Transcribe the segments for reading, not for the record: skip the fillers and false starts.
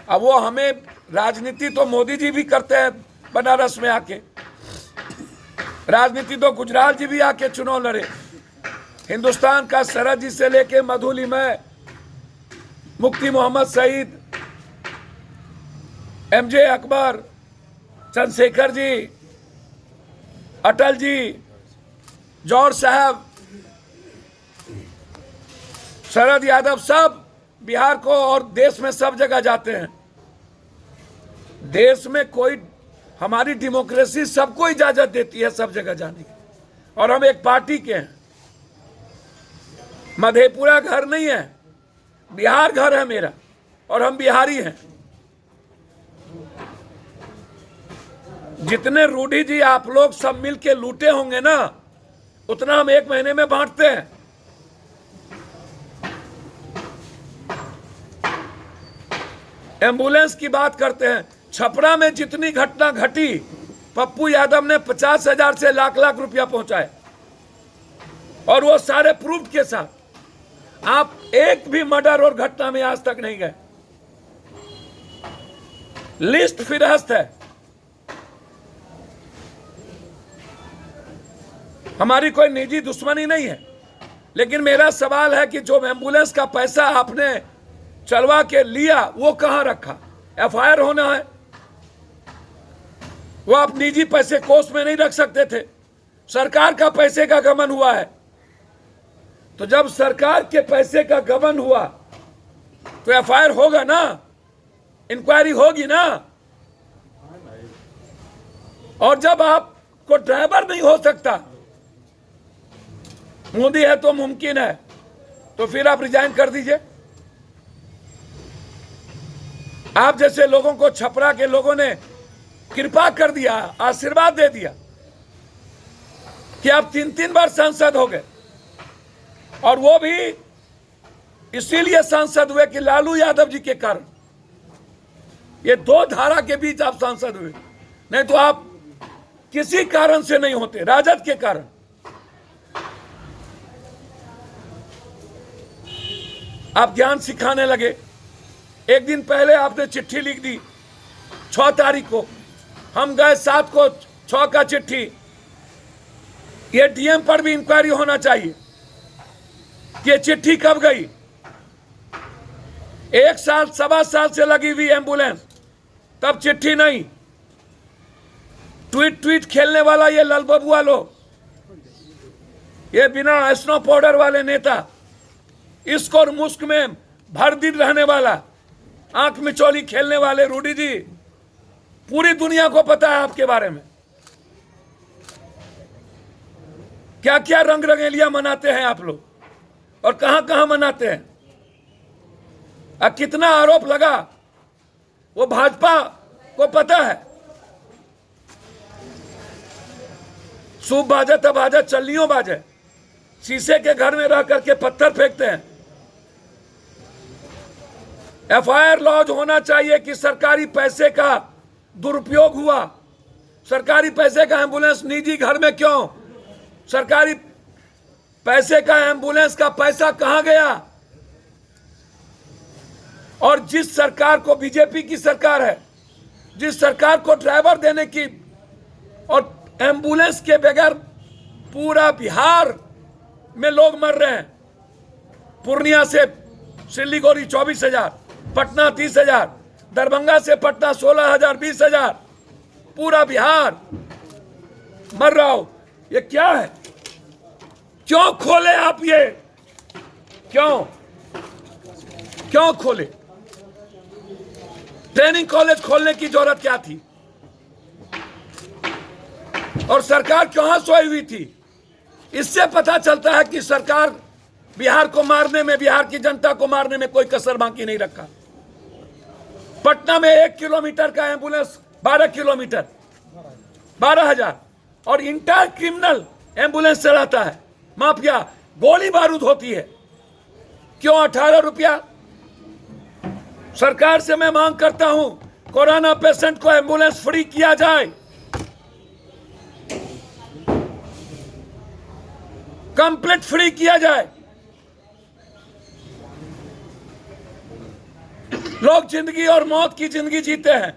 अब वो हमें राजनीति तो मोदी जी भी करते हैं बनारस में आके, राजनीति तो गुजरात जी भी आके चुनाव लड़े। हिंदुस्तान का सरहद जी से लेके मधुलिमय, मुफ्ती मोहम्मद सईद, एमजे अकबर, चंद्रशेखर जी, अटल जी, जौहर साहब, शरद यादव, सब बिहार को और देश में सब जगह जाते हैं। देश में कोई, हमारी डेमोक्रेसी सबको इजाजत देती है सब जगह जाने की, और हम एक पार्टी के हैं। मधेपुरा घर नहीं है, बिहार घर है मेरा, और हम बिहारी हैं। जितने रूढ़ी जी आप लोग सब मिलके लूटे होंगे ना, उतना हम एक महीने में बांटते हैं। एम्बुलेंस की बात करते हैं, छपरा में जितनी घटना घटी, पप्पू यादव ने 50,000 से लाख लाख रुपया पहुंचाए, और वो सारे प्रूफ के साथ। आप एक भी मर्डर और घटना में आज तक नहीं गए। लिस्ट फिरहस्त है। हमारी कोई निजी दुश्मनी नहीं है, लेकिन मेरा सवाल है कि जो एम्बुलेंस का पैसा आपने चलवा के लिया, वो कहां रखा? एफआईआर होना है। वो आप निजी पैसे कोष में नहीं रख सकते थे। सरकार का पैसे का गबन हुआ है, तो जब सरकार के पैसे का गबन हुआ तो एफआईआर होगा ना, इंक्वायरी होगी ना। और जब आपको ड्राइवर नहीं हो सकता, मोदी है तो मुमकिन है, तो फिर आप रिजाइन कर दीजिए। आप जैसे लोगों को छपरा के लोगों ने कृपा कर दिया, आशीर्वाद दे दिया कि आप 3-3 बार सांसद हो गए, और वो भी इसीलिए सांसद हुए कि लालू यादव जी के कारण। ये दो धारा के बीच आप सांसद हुए, नहीं तो आप किसी कारण से नहीं होते, राजद के कारण। आप ज्ञान सिखाने लगे। एक दिन पहले आपने चिट्ठी लिख दी 6 तारीख को, हम गए 7 को, 6 का चिट्ठी। ये डीएम पर भी इंक्वायरी होना चाहिए कि ये चिट्ठी कब गई। 1 साल 1.25 साल से लगी हुई एम्बुलेंस, तब चिट्ठी नहीं। ट्वीट खेलने वाला ये ललबबुआ लोग, ये बिना स्नो पाउडर वाले नेता, इसको और मुस्क में भर दिन रहने वाला, आंख में चोली खेलने वाले रूडी जी, पूरी दुनिया को पता है आपके बारे में। क्या क्या रंग रंगेलियां मनाते हैं आप लोग, और कहां कहां मनाते हैं। अब कितना आरोप लगा, वो भाजपा को पता है। सूप बाजे तब बाजे, चलनियों बाजे। शीशे के घर में रह करके पत्थर फेंकते हैं। एफआईआर लॉन्च होना चाहिए कि सरकारी पैसे का दुरुपयोग हुआ। सरकारी पैसे का एम्बुलेंस निजी घर में क्यों? सरकारी पैसे का एम्बुलेंस का पैसा कहां गया? और जिस सरकार को, बीजेपी की सरकार है, जिस सरकार को ड्राइवर देने की, और एम्बुलेंस के बगैर पूरा बिहार में लोग मर रहे हैं। पूर्णिया से सिलीगुड़ी 24,000, पटना 30,000, दरभंगा से पटना 16,000, 20,000, पूरा बिहार मर रहा हो। ये क्या है? क्यों खोले आप ये? क्यों खोले? ट्रेनिंग कॉलेज खोलने की जरूरत क्या थी? और सरकार कहां सोई हुई थी? इससे पता चलता है कि सरकार बिहार को मारने में, बिहार की जनता को मारने में कोई कसर बाकी नहीं रखा। पटना में 1 किलोमीटर का एम्बुलेंस 12 किलोमीटर, 12,000, और इंटायर क्रिमिनल एम्बुलेंस चलाता है, माफिया, गोली बारूद होती है। क्यों 18 रुपया? सरकार से मैं मांग करता हूं, कोरोना पेशेंट को एम्बुलेंस फ्री किया जाए, कंप्लीट फ्री किया जाए। लोग जिंदगी और मौत की जिंदगी जीते हैं,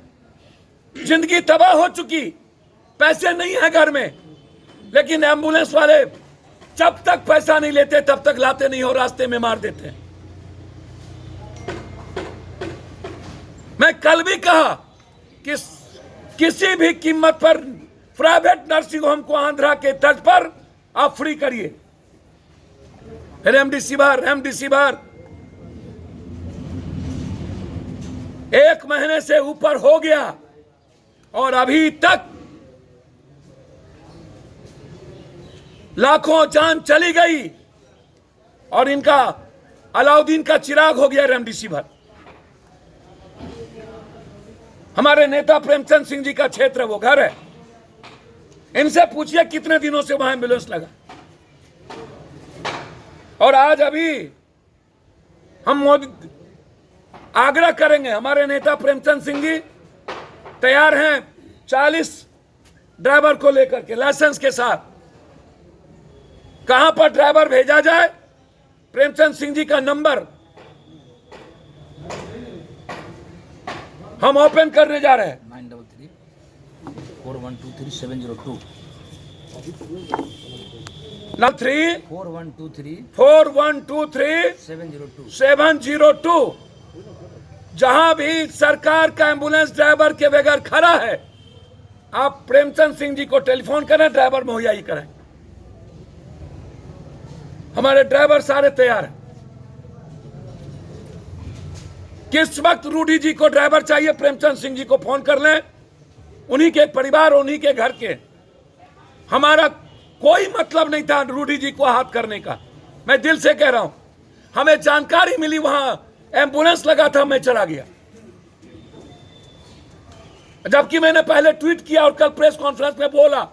जिंदगी तबाह हो चुकी, पैसे नहीं है घर में, लेकिन एम्बुलेंस वाले जब तक पैसा नहीं लेते तब तक लाते नहीं हो, रास्ते में मार देते हैं। मैं कल भी कहा कि किसी भी कीमत पर प्राइवेट नर्सिंग होम को आंध्रा के तर्ज पर आप फ्री करिए। रेमडेसिविर 1 महीने से ऊपर हो गया और अभी तक लाखों जान चली गई और इनका अलाउद्दीन का चिराग हो गया रेमडेसिविर। हमारे नेता प्रेमचंद सिंह जी का क्षेत्र वो घर है, इनसे पूछिए कितने दिनों से वहां एम्बुलेंस लगा। और आज अभी हम मोदी आग्रह करेंगे, हमारे नेता प्रेमचंद सिंह जी तैयार हैं 40 ड्राइवर को लेकर के लाइसेंस के साथ। कहां पर ड्राइवर भेजा जाए, प्रेमचंद सिंह जी का नंबर हम ओपन करने जा रहे हैं। 934123 702 जहां भी सरकार का एम्बुलेंस ड्राइवर के बगैर खड़ा है, आप प्रेमचंद सिंह जी को टेलीफोन करें, ड्राइवर मुहैया ही करें। हमारे ड्राइवर सारे तैयार हैं। किस वक्त रूडी जी को ड्राइवर चाहिए, प्रेमचंद सिंह जी को फोन कर लें, उन्हीं के परिवार, उन्हीं के घर के। हमारा कोई मतलब नहीं था रूडी जी को हाथ करने का, मैं दिल से कह रहा हूं। हमें जानकारी मिली वहां एम्बुलेंस लगा था, मैं चला गया, जबकि मैंने पहले ट्वीट किया और कल प्रेस कॉन्फ्रेंस में बोला,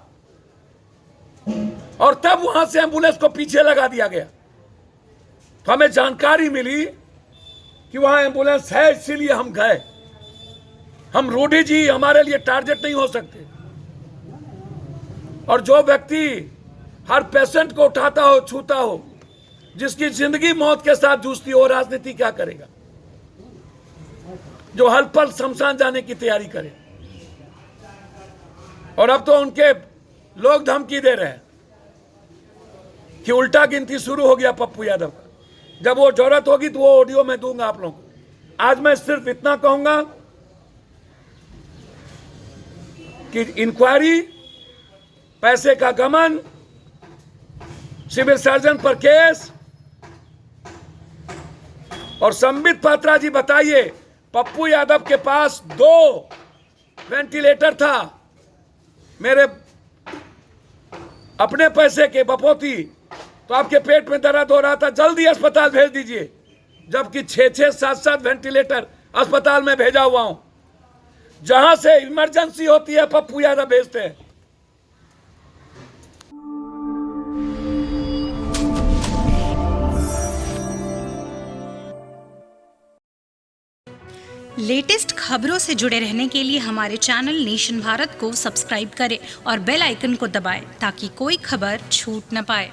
और तब वहां से एम्बुलेंस को पीछे लगा दिया गया। तो हमें जानकारी मिली कि वहां एम्बुलेंस है, इसीलिए हम गए। हम रूडी जी हमारे लिए टारगेट नहीं हो सकते। और जो व्यक्ति हर पेशेंट को उठाता हो, छूता हो, जिसकी जिंदगी मौत के साथ जूझती हो, राजनीति क्या करेगा? जो हर पल शमशान जाने की तैयारी करे। और अब तो उनके लोग धमकी दे रहे हैं कि उल्टा गिनती शुरू हो गया पप्पू यादव का। जब वो जरूरत होगी तो वो ऑडियो में दूंगा आप लोगों को। आज मैं सिर्फ इतना कहूंगा कि इंक्वायरी, पैसे का गमन, सिविल सर्जन पर केस, और संबित पात्रा जी बताइए, पप्पू यादव के पास 2 वेंटिलेटर था, मेरे अपने पैसे के बपोती, तो आपके पेट में दर्द हो रहा था, जल्दी अस्पताल भेज दीजिए, जबकि 6-6, 7-7 वेंटिलेटर अस्पताल में भेजा हुआ हूं। जहां से इमरजेंसी होती है पप्पू यादव भेजते हैं। लेटेस्ट खबरों से जुड़े रहने के लिए हमारे चैनल नेशन भारत को सब्सक्राइब करें और बेल आइकन को दबाएं ताकि कोई खबर छूट न पाए।